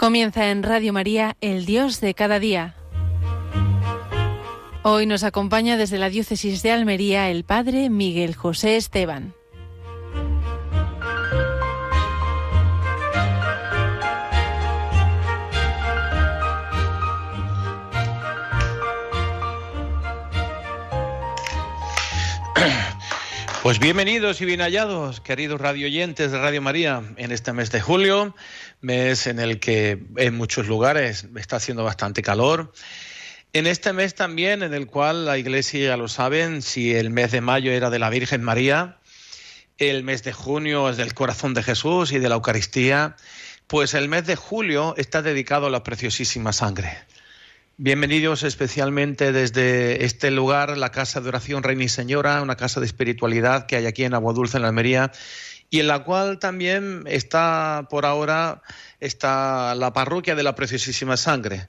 Comienza en Radio María, el Dios de cada día. Hoy nos acompaña desde la Diócesis de Almería el Padre Miguel José Esteban. Pues bienvenidos y bien hallados, queridos radioyentes de Radio María, en este mes de julio, mes en el que en muchos lugares está haciendo bastante calor. En este mes también en el cual la Iglesia, ya lo saben, si el mes de mayo era de la Virgen María, el mes de junio es del Corazón de Jesús y de la Eucaristía, pues el mes de julio está dedicado a la preciosísima sangre. Bienvenidos especialmente desde este lugar, la Casa de Oración Reina y Señora, una casa de espiritualidad que hay aquí en Aguadulce, en la Almería, y en la cual también está por ahora la parroquia de la Preciosísima Sangre.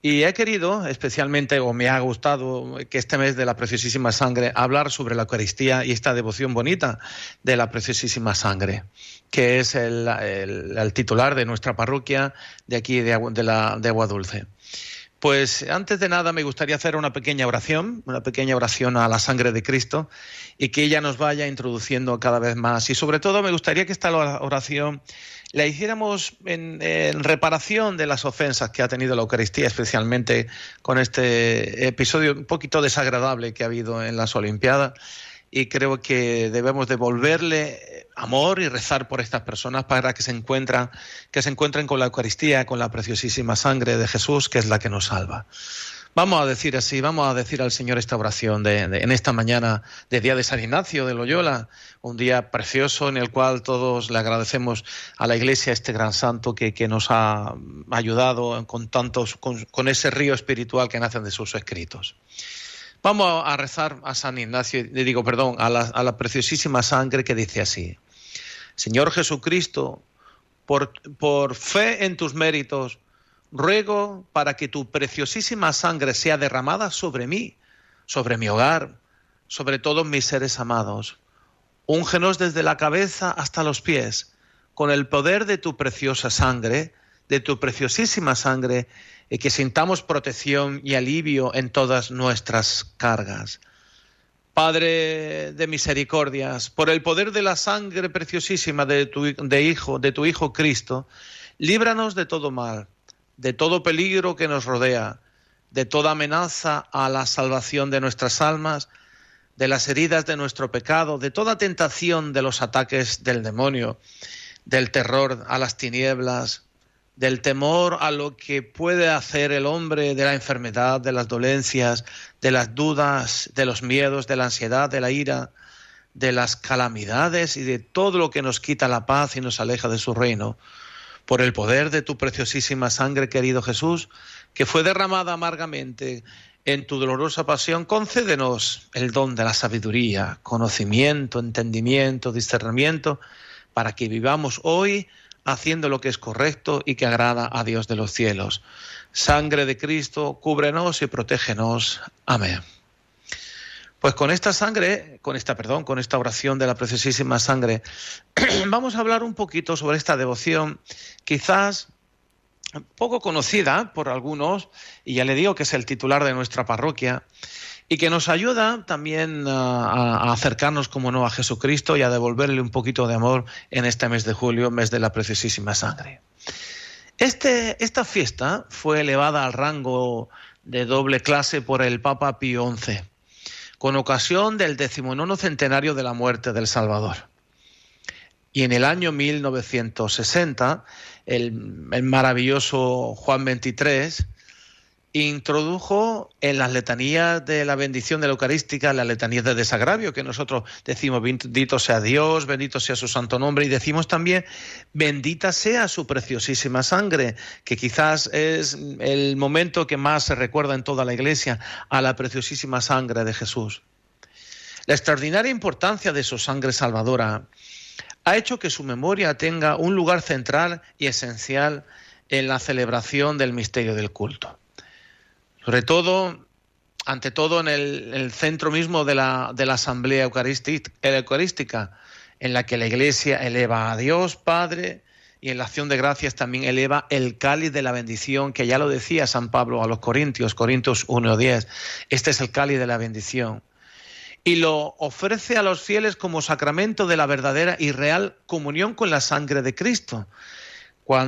Y he querido, especialmente, o me ha gustado, que este mes de la Preciosísima Sangre, hablar sobre la Eucaristía y esta devoción bonita de la Preciosísima Sangre, que es el titular de nuestra parroquia de aquí de Aguadulce. Pues antes de nada me gustaría hacer una pequeña oración a la sangre de Cristo y que ella nos vaya introduciendo cada vez más. Y sobre todo me gustaría que esta oración la hiciéramos en reparación de las ofensas que ha tenido la Eucaristía, especialmente con este episodio un poquito desagradable que ha habido en las Olimpiadas. Y creo que debemos devolverle amor y rezar por estas personas para que se encuentren con la Eucaristía, con la preciosísima sangre de Jesús, que es la que nos salva. Vamos a decir al Señor esta oración en esta mañana de día de San Ignacio de Loyola, un día precioso en el cual todos le agradecemos a la Iglesia este gran santo que nos ha ayudado con ese río espiritual que nace de sus escritos. Vamos a rezar a San Ignacio, a la preciosísima sangre que dice así: Señor Jesucristo, por fe en tus méritos, ruego para que tu preciosísima sangre sea derramada sobre mí, sobre mi hogar, sobre todos mis seres amados. Úngenos desde la cabeza hasta los pies, con el poder de tu preciosa sangre, de tu preciosísima sangre, y que sintamos protección y alivio en todas nuestras cargas. Padre de misericordias, por el poder de la sangre preciosísima de tu Hijo Cristo, líbranos de todo mal, de todo peligro que nos rodea, de toda amenaza a la salvación de nuestras almas, de las heridas de nuestro pecado, de toda tentación de los ataques del demonio, del terror a las tinieblas, del temor a lo que puede hacer el hombre, de la enfermedad, de las dolencias, de las dudas, de los miedos, de la ansiedad, de la ira, de las calamidades y de todo lo que nos quita la paz y nos aleja de su reino. Por el poder de tu preciosísima sangre, querido Jesús, que fue derramada amargamente en tu dolorosa pasión, concédenos el don de la sabiduría, conocimiento, entendimiento, discernimiento, para que vivamos hoy haciendo lo que es correcto y que agrada a Dios de los cielos. Sangre de Cristo, cúbrenos y protégenos. Amén. Pues con esta oración de la preciosísima sangre, vamos a hablar un poquito sobre esta devoción, quizás poco conocida por algunos, y ya le digo que es el titular de nuestra parroquia, y que nos ayuda también a acercarnos, como no, a Jesucristo y a devolverle un poquito de amor en este mes de julio, mes de la preciosísima sangre. Esta fiesta fue elevada al rango de doble clase por el Papa Pío XI, con ocasión del 19º centenario de la muerte del Salvador. Y en el año 1960, el maravilloso Juan XXIII introdujo en las letanías de la bendición de la Eucarística, las letanías de desagravio, que nosotros decimos bendito sea Dios, bendito sea su santo nombre, y decimos también bendita sea su preciosísima sangre, que quizás es el momento que más se recuerda en toda la Iglesia, a la preciosísima sangre de Jesús. La extraordinaria importancia de su sangre salvadora ha hecho que su memoria tenga un lugar central y esencial en la celebración del misterio del culto. Sobre todo, ante todo en el centro mismo de la asamblea eucarística, en la que la Iglesia eleva a Dios Padre y en la acción de gracias también eleva el cáliz de la bendición, que ya lo decía San Pablo a los Corintios 1:10. Este es el cáliz de la bendición. Y lo ofrece a los fieles como sacramento de la verdadera y real comunión con la sangre de Cristo.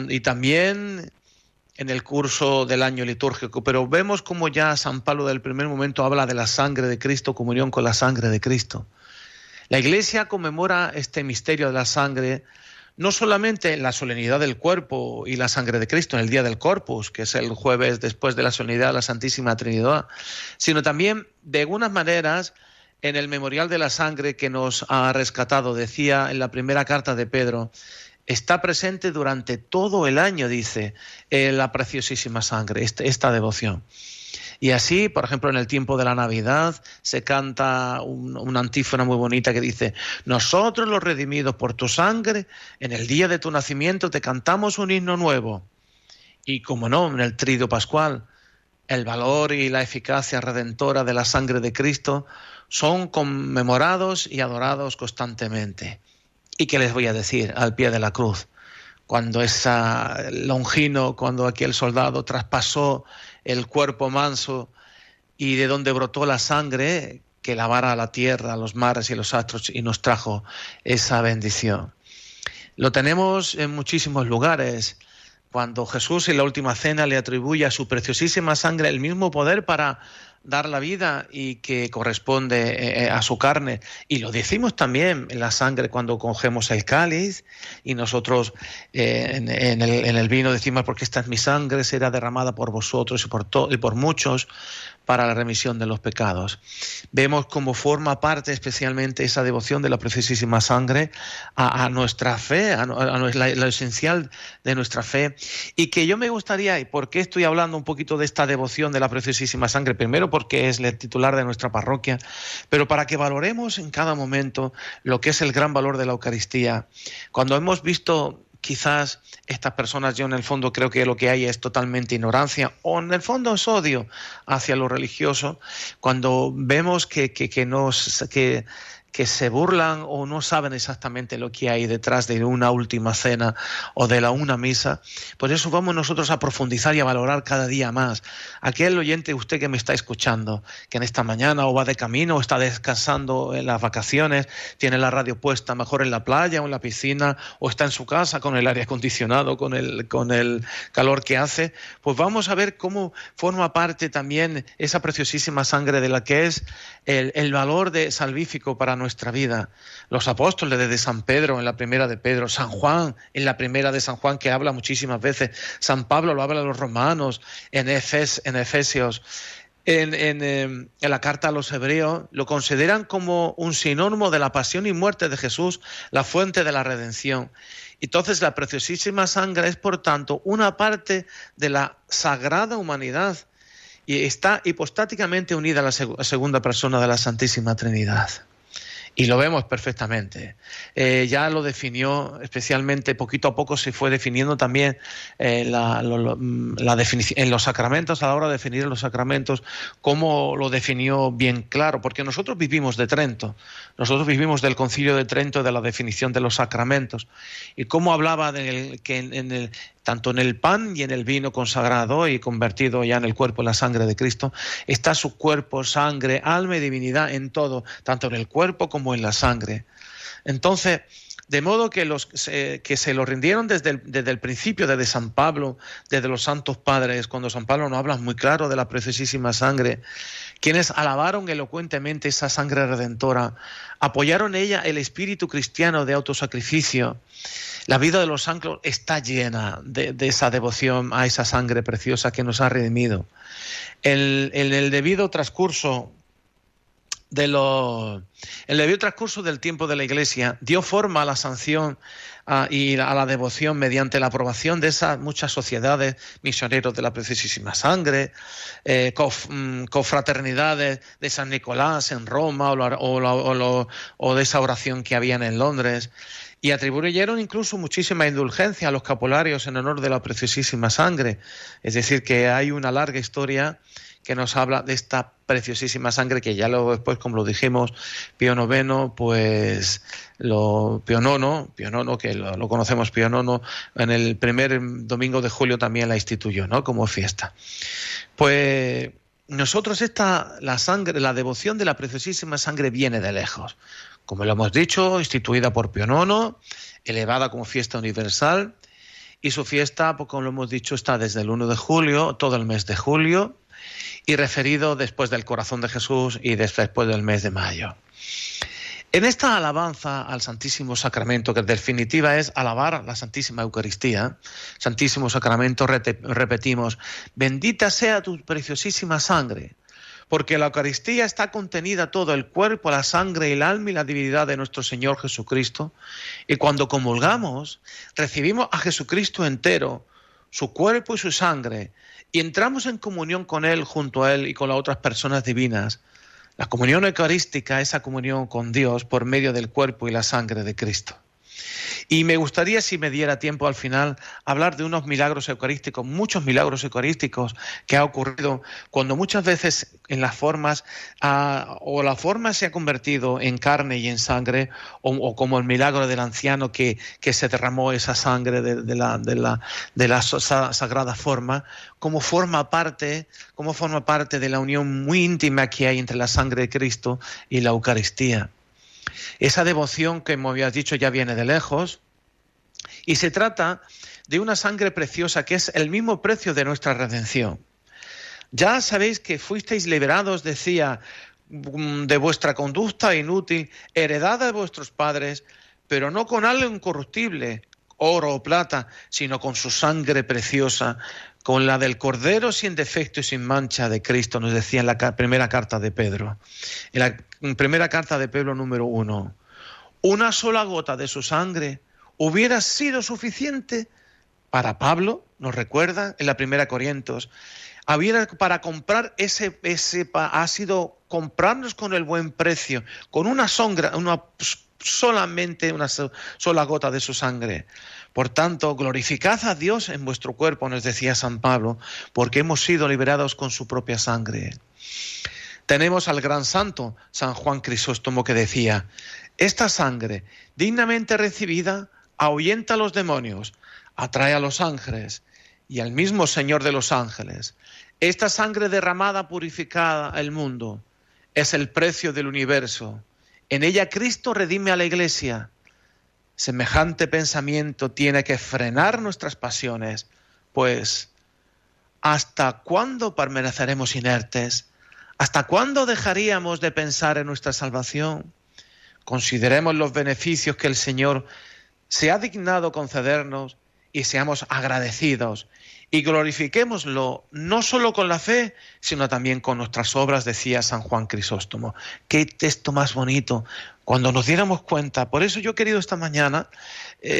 Y también en el curso del año litúrgico, pero vemos como ya San Pablo del primer momento habla de la sangre de Cristo, comunión con la sangre de Cristo. La Iglesia conmemora este misterio de la sangre no solamente en la solemnidad del cuerpo y la sangre de Cristo, en el día del Corpus, que es el jueves después de la solemnidad de la Santísima Trinidad, sino también, de algunas maneras, en el memorial de la sangre que nos ha rescatado. Decía en la primera carta de Pedro, está presente durante todo el año, dice, la preciosísima sangre, esta devoción. Y así, por ejemplo, en el tiempo de la Navidad se canta una antífona muy bonita que dice: nosotros los redimidos por tu sangre, en el día de tu nacimiento te cantamos un himno nuevo. Y como no, en el Triduo Pascual, el valor y la eficacia redentora de la sangre de Cristo son conmemorados y adorados constantemente. ¿Y qué les voy a decir al pie de la cruz? Cuando cuando aquel soldado traspasó el cuerpo manso y de donde brotó la sangre que lavara la tierra, los mares y los astros y nos trajo esa bendición. Lo tenemos en muchísimos lugares. Cuando Jesús en la última cena le atribuye a su preciosísima sangre el mismo poder para dar la vida y que corresponde a su carne. Y lo decimos también en la sangre cuando cogemos el cáliz y nosotros en el vino decimos: porque esta es mi sangre, será derramada por vosotros y por muchos para la remisión de los pecados. Vemos cómo forma parte especialmente esa devoción de la preciosísima sangre a nuestra fe, lo esencial de nuestra fe. Y que yo me gustaría, ¿y por qué estoy hablando un poquito de esta devoción de la preciosísima sangre? Primero porque es el titular de nuestra parroquia, pero para que valoremos en cada momento lo que es el gran valor de la Eucaristía. Cuando hemos visto quizás estas personas, yo en el fondo creo que lo que hay es totalmente ignorancia, o en el fondo es odio hacia lo religioso, cuando vemos que se burlan o no saben exactamente lo que hay detrás de una última cena o de una misa. Por eso vamos nosotros a profundizar y a valorar cada día más. Aquel oyente, usted que me está escuchando, que en esta mañana o va de camino o está descansando en las vacaciones, tiene la radio puesta mejor en la playa o en la piscina, o está en su casa con el aire acondicionado, con el calor que hace, pues vamos a ver cómo forma parte también esa preciosísima sangre de la que es el valor salvífico para nuestra vida. Los apóstoles desde San Pedro en la primera de Pedro, San Juan en la primera de San Juan, que habla muchísimas veces, San Pablo lo habla a los romanos, en Efesios, en la carta a los hebreos, lo consideran como un sinónimo de la pasión y muerte de Jesús, la fuente de la redención. Entonces la preciosísima sangre es, por tanto, una parte de la sagrada humanidad y está hipostáticamente unida a la segunda persona de la Santísima Trinidad. Y lo vemos perfectamente. Ya lo definió, especialmente poquito a poco se fue definiendo también la definición en los sacramentos, a la hora de definir los sacramentos, cómo lo definió bien claro, porque nosotros vivimos de Trento, nosotros vivimos del Concilio de Trento, de la definición de los sacramentos, y cómo hablaba tanto en el pan y en el vino consagrado y convertido ya en el cuerpo y la sangre de Cristo, está su cuerpo, sangre, alma y divinidad en todo, tanto en el cuerpo como en la sangre. Entonces, de modo que los que se lo rindieron desde el principio, desde San Pablo, desde los santos padres, cuando San Pablo nos habla muy claro de la preciosísima sangre, quienes alabaron elocuentemente esa sangre redentora, apoyaron en ella el espíritu cristiano de autosacrificio. La vida de los santos está llena de esa devoción a esa sangre preciosa que nos ha redimido. En el debido transcurso del tiempo de la Iglesia dio forma a la sanción y a la devoción mediante la aprobación de esas muchas sociedades, misioneros de la preciosísima sangre, confraternidades de San Nicolás en Roma o de esa oración que habían en Londres. Y atribuyeron incluso muchísima indulgencia a los capularios en honor de la preciosísima sangre. Es decir, que hay una larga historia que nos habla de esta preciosísima sangre que ya luego después, como lo dijimos, Pío IX, pues Pío IX, que lo conocemos, Pío IX, en el primer domingo de julio también la instituyó, ¿no?, como fiesta. Pues nosotros la sangre, la devoción de la preciosísima sangre viene de lejos. Como lo hemos dicho, instituida por Pío IX, elevada como fiesta universal, y su fiesta, pues, como lo hemos dicho, está desde el 1 de julio, todo el mes de julio, y referido después del corazón de Jesús y después del mes de mayo. En esta alabanza al Santísimo Sacramento, que en definitiva es alabar la Santísima Eucaristía, Santísimo Sacramento, repetimos, bendita sea tu preciosísima sangre, porque en la Eucaristía está contenida todo el cuerpo, la sangre, el alma y la divinidad de nuestro Señor Jesucristo, y cuando comulgamos, recibimos a Jesucristo entero, su cuerpo y su sangre, y entramos en comunión con Él, junto a Él y con las otras personas divinas. La comunión eucarística, esa comunión con Dios por medio del cuerpo y la sangre de Cristo. Y me gustaría, si me diera tiempo al final, hablar de unos milagros eucarísticos, muchos milagros eucarísticos que ha ocurrido cuando muchas veces en las formas, o la forma se ha convertido en carne y en sangre, o como el milagro del anciano que se derramó esa sangre de la sagrada forma, como forma parte de la unión muy íntima que hay entre la sangre de Cristo y la Eucaristía. Esa devoción, que como habías dicho, ya viene de lejos, y se trata de una sangre preciosa que es el mismo precio de nuestra redención. Ya sabéis que fuisteis liberados, decía, de vuestra conducta inútil, heredada de vuestros padres, pero no con algo incorruptible, oro o plata, sino con su sangre preciosa, con la del Cordero sin defecto y sin mancha de Cristo, nos decía en la primera carta de Pedro. En la primera carta de Pedro número 1. Una sola gota de su sangre hubiera sido suficiente para Pablo, nos recuerda en la primera Corintios, para comprar ha sido comprarnos con el buen precio, con solamente una sola gota de su sangre. Por tanto, glorificad a Dios en vuestro cuerpo, nos decía San Pablo, porque hemos sido liberados con su propia sangre. Tenemos al gran santo San Juan Crisóstomo que decía, esta sangre dignamente recibida ahuyenta a los demonios, atrae a los ángeles y al mismo Señor de los ángeles. Esta sangre derramada purificada el mundo, es el precio del universo. En ella Cristo redime a la Iglesia. Semejante pensamiento tiene que frenar nuestras pasiones, pues ¿hasta cuándo permaneceremos inertes? ¿Hasta cuándo dejaríamos de pensar en nuestra salvación? Consideremos los beneficios que el Señor se ha dignado concedernos y seamos agradecidos y glorifiquémoslo no solo con la fe, sino también con nuestras obras, decía San Juan Crisóstomo. Qué texto más bonito, cuando nos diéramos cuenta. Por eso yo he querido esta mañana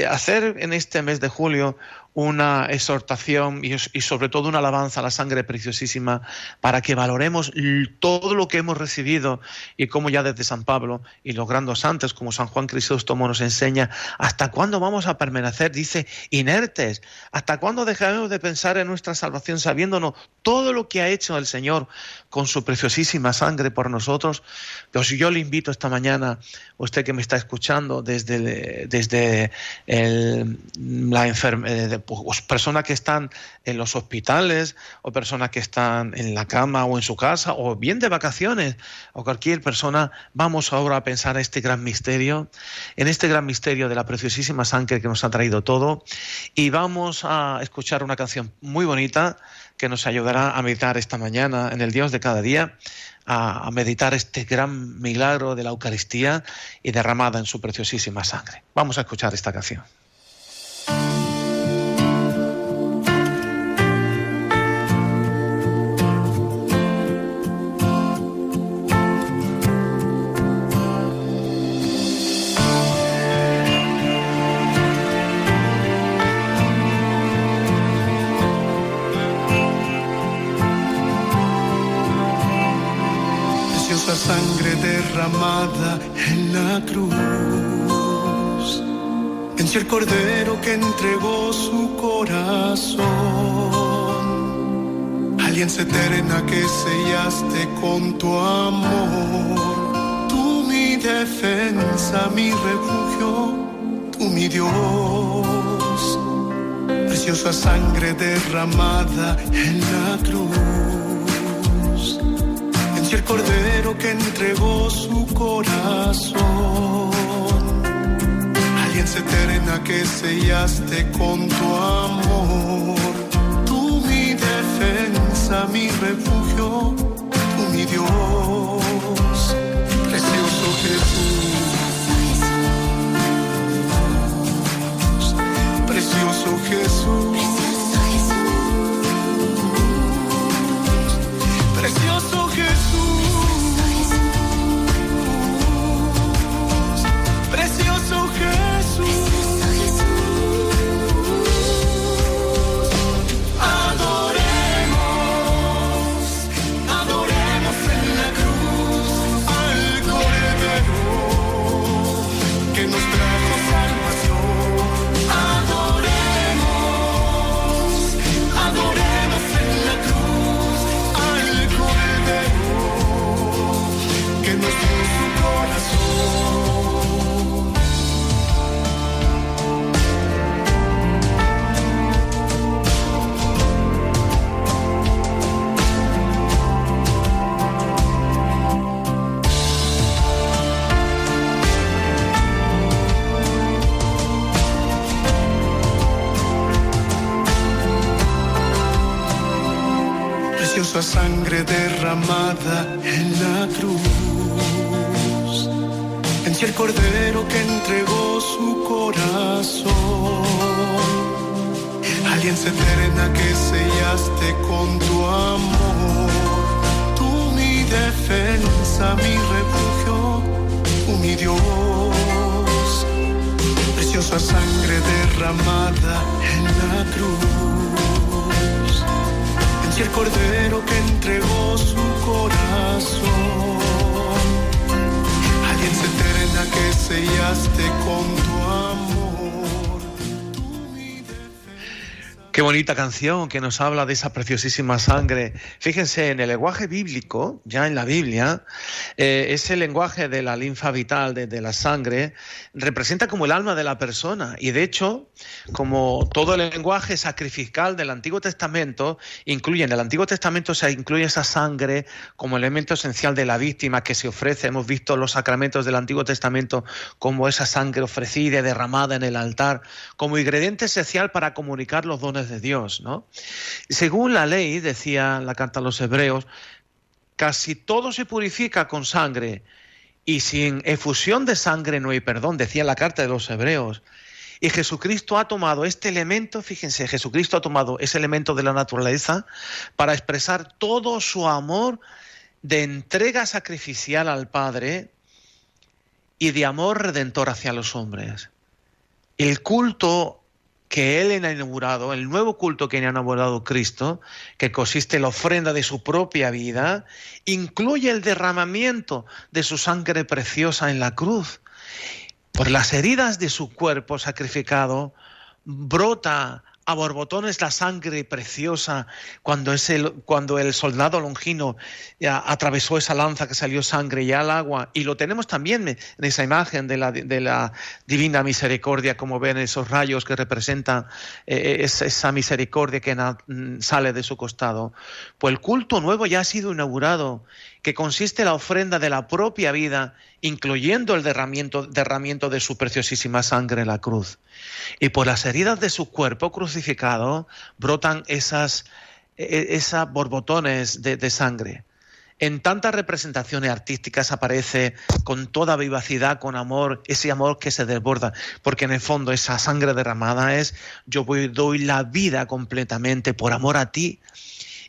hacer en este mes de julio una exhortación y sobre todo una alabanza a la sangre preciosísima, para que valoremos todo lo que hemos recibido y como ya desde San Pablo y los grandes santos como San Juan Crisóstomo nos enseña hasta cuándo vamos a permanecer, dice, inertes, hasta cuándo dejaremos de pensar en nuestra salvación sabiéndonos todo lo que ha hecho el Señor con su preciosísima sangre por nosotros. Pues yo le invito esta mañana, usted que me está escuchando desde la enfermedad, pues personas que están en los hospitales o personas que están en la cama o en su casa o bien de vacaciones o cualquier persona, vamos ahora a pensar en este gran misterio de la preciosísima sangre que nos ha traído todo, y vamos a escuchar una canción muy bonita que nos ayudará a meditar esta mañana en el Dios de cada día, a meditar este gran milagro de la Eucaristía y derramada en su preciosísima sangre. Vamos a escuchar esta canción. Sangre derramada en la cruz, venció el Cordero que entregó su corazón al alianza eterna que sellaste con tu amor. Tú mi defensa, mi refugio, tú mi Dios. Preciosa sangre derramada en la cruz, venció el cordero que entregó su corazón. Alianza eterna que sellaste con tu amor. Tú mi defensa, mi refugio, tú mi Dios. Precioso Jesús, precioso Jesús, precioso Jesús, precioso Jesús. Adoremos, adoremos en la cruz al Cordero que nos trajo salvación. Adoremos, adoremos en la cruz al Cordero que nos dio su corazón. Preciosa sangre derramada en la cruz, venció el cordero que entregó su corazón. Alianza eterna que sellaste con tu amor. Tú mi defensa, mi refugio, tú mi Dios. Preciosa sangre derramada en la cruz, venció el cordero que entregó su corazón. Alianza eterna que sellaste con tu amor. Qué bonita canción que nos habla de esa preciosísima sangre. Fíjense, en el lenguaje bíblico, ya en la Biblia, ese lenguaje de la linfa vital, de la sangre, representa como el alma de la persona. Y de hecho, como todo el lenguaje sacrificial del Antiguo Testamento, en el Antiguo Testamento se incluye esa sangre como elemento esencial de la víctima que se ofrece. Hemos visto los sacramentos del Antiguo Testamento como esa sangre ofrecida y derramada en el altar, como ingrediente esencial para comunicar los dones de Dios, ¿no? Según la ley, decía la carta a los Hebreos, casi todo se purifica con sangre y sin efusión de sangre no hay perdón, decía la carta de los Hebreos. Y Jesucristo ha tomado este elemento, fíjense, Jesucristo ha tomado ese elemento de la naturaleza para expresar todo su amor de entrega sacrificial al Padre y de amor redentor hacia los hombres. El culto que Él ha inaugurado, el nuevo culto que ha inaugurado Cristo, que consiste en la ofrenda de su propia vida, incluye el derramamiento de su sangre preciosa en la cruz. Por las heridas de su cuerpo sacrificado, brota a borbotones la sangre preciosa cuando el soldado Longino atravesó esa lanza que salió sangre y al agua, y lo tenemos también en esa imagen de la divina misericordia, como ven esos rayos que representan esa misericordia que sale de su costado. Pues el culto nuevo ya ha sido inaugurado, que consiste en la ofrenda de la propia vida, incluyendo el derramamiento de su preciosísima sangre en la cruz. Y por las heridas de su cuerpo crucificado brotan esas borbotones de sangre. En tantas representaciones artísticas aparece con toda vivacidad, con amor, ese amor que se desborda, porque en el fondo esa sangre derramada es: yo doy la vida completamente por amor a ti.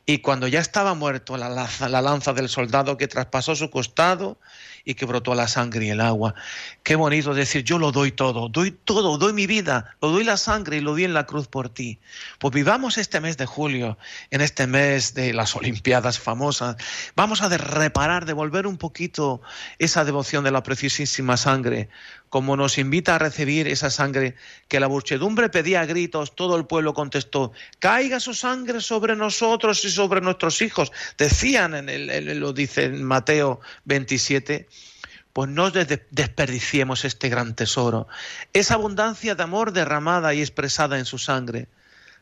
Y cuando ya estaba muerto, la lanza del soldado que traspasó su costado y que brotó la sangre y el agua. Qué bonito decir: yo lo doy todo, doy mi vida, lo doy la sangre y lo di en la cruz por ti. Pues vivamos este mes de julio, en este mes de las Olimpiadas famosas, vamos a devolver un poquito esa devoción de la preciosísima sangre, como nos invita a recibir esa sangre que la muchedumbre pedía a gritos. Todo el pueblo contestó: caiga su sangre sobre nosotros y sobre nuestros hijos, decían, lo dice en Mateo 27, pues no desperdiciemos este gran tesoro, esa abundancia de amor derramada y expresada en su sangre,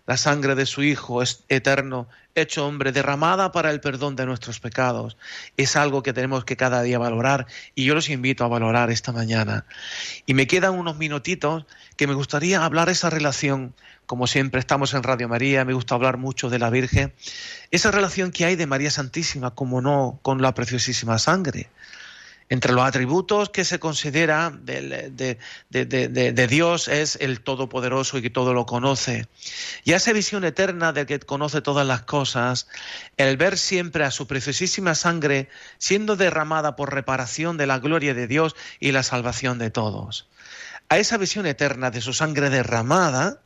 la sangre de su Hijo es eterno, hecho hombre, derramada para el perdón de nuestros pecados. Es algo que tenemos que cada día valorar y yo los invito a valorar esta mañana. Y me quedan unos minutitos que me gustaría hablar esa relación. Como siempre estamos en Radio María, me gusta hablar mucho de la Virgen. Esa relación que hay de María Santísima, como no, con la preciosísima sangre. Entre los atributos que se considera de Dios es el Todopoderoso y que todo lo conoce. Y a esa visión eterna del que conoce todas las cosas, el ver siempre a su preciosísima sangre siendo derramada por reparación de la gloria de Dios y la salvación de todos. A esa visión eterna de su sangre derramada,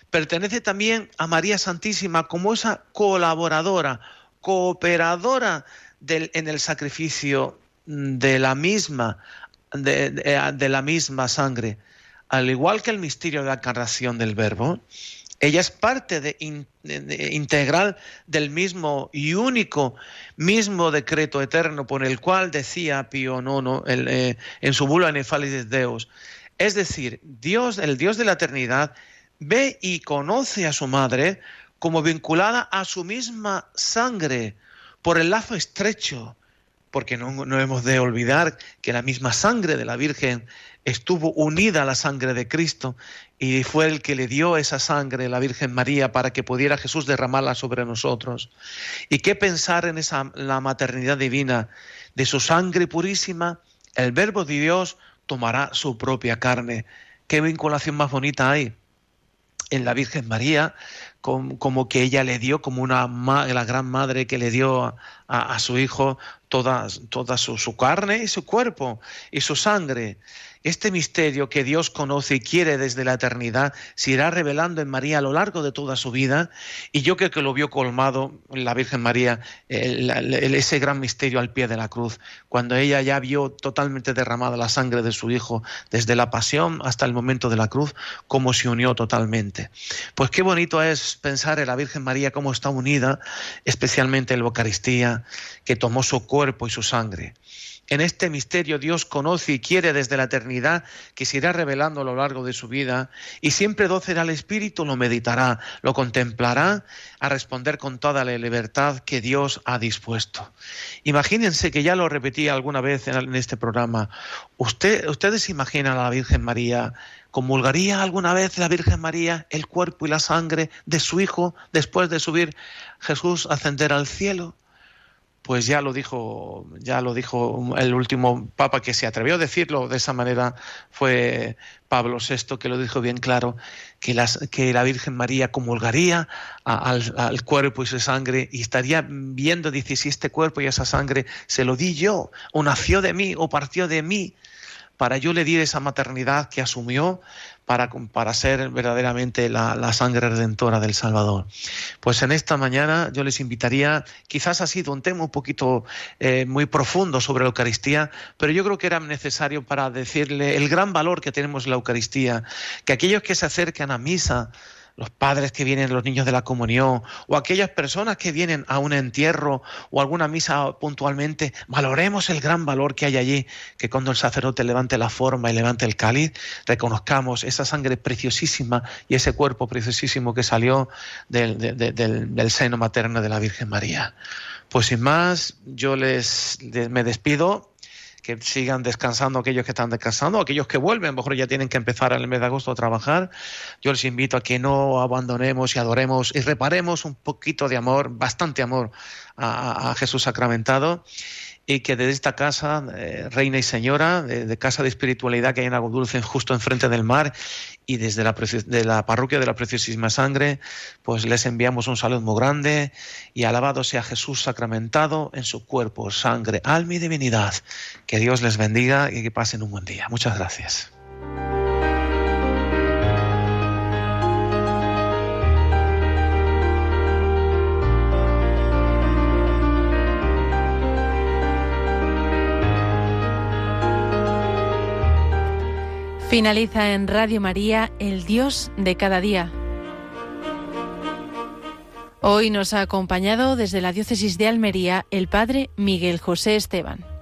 pertenece también a María Santísima como esa colaboradora, cooperadora en el sacrificio de la misma sangre, al igual que el misterio de la encarnación del Verbo. Ella es parte integral del mismo y único mismo decreto eterno por el cual decía Pío IX en su bula Nefalides Deus. Es decir, Dios, el Dios de la eternidad, ve y conoce a su madre como vinculada a su misma sangre por el lazo estrecho, porque no hemos de olvidar que la misma sangre de la Virgen estuvo unida a la sangre de Cristo y fue el que le dio esa sangre, la Virgen María, para que pudiera Jesús derramarla sobre nosotros. ¿Y qué pensar en la maternidad divina? De su sangre purísima, el Verbo de Dios tomará su propia carne. ¿Qué vinculación más bonita hay en la Virgen María? Como que ella le dio, como la gran madre que le dio a su hijo toda su carne y su cuerpo y su sangre. Este misterio que Dios conoce y quiere desde la eternidad se irá revelando en María a lo largo de toda su vida, y yo creo que lo vio colmado la Virgen María, ese gran misterio al pie de la cruz, cuando ella ya vio totalmente derramada la sangre de su Hijo desde la pasión hasta el momento de la cruz, cómo se unió totalmente. Pues qué bonito es pensar en la Virgen María cómo está unida, especialmente en la Eucaristía, que tomó su cuerpo y su sangre. En este misterio Dios conoce y quiere desde la eternidad, que se irá revelando a lo largo de su vida, y siempre dócil al Espíritu lo meditará, lo contemplará, a responder con toda la libertad que Dios ha dispuesto. Imagínense, que ya lo repetí alguna vez en este programa, ¿ustedes se imaginan a la Virgen María? ¿Comulgaría alguna vez la Virgen María el cuerpo y la sangre de su Hijo después de subir Jesús a ascender al cielo? Pues ya lo dijo el último papa que se atrevió a decirlo de esa manera, fue Pablo VI, que lo dijo bien claro, que la Virgen María comulgaría al cuerpo y su sangre, y estaría viendo, dice, si este cuerpo y esa sangre se lo di yo, o nació de mí, o partió de mí, para yo le di esa maternidad que asumió para ser verdaderamente la sangre redentora del Salvador. Pues en esta mañana yo les invitaría, quizás ha sido un tema un poquito muy profundo sobre la Eucaristía, pero yo creo que era necesario para decirle el gran valor que tenemos en la Eucaristía, que aquellos que se acercan a misa, los padres que vienen, los niños de la comunión, o aquellas personas que vienen a un entierro o alguna misa puntualmente, valoremos el gran valor que hay allí, que cuando el sacerdote levante la forma y levante el cáliz, reconozcamos esa sangre preciosísima y ese cuerpo preciosísimo que salió del seno materno de la Virgen María. Pues sin más, yo me despido. Que sigan descansando aquellos que están descansando, aquellos que vuelven, a lo mejor ya tienen que empezar en el mes de agosto a trabajar. Yo les invito a que no abandonemos y adoremos y reparemos un poquito de amor, bastante amor a Jesús sacramentado, y que desde esta casa, Reina y Señora, de Casa de Espiritualidad que hay en Agua Dulce, justo enfrente del mar, y desde la parroquia de la Preciosísima Sangre, pues les enviamos un saludo muy grande, y alabado sea Jesús sacramentado en su cuerpo, sangre, alma y divinidad. Que Dios les bendiga y que pasen un buen día. Muchas gracias. Finaliza en Radio María, El Dios de cada día. Hoy nos ha acompañado desde la diócesis de Almería el padre Miguel José Esteban.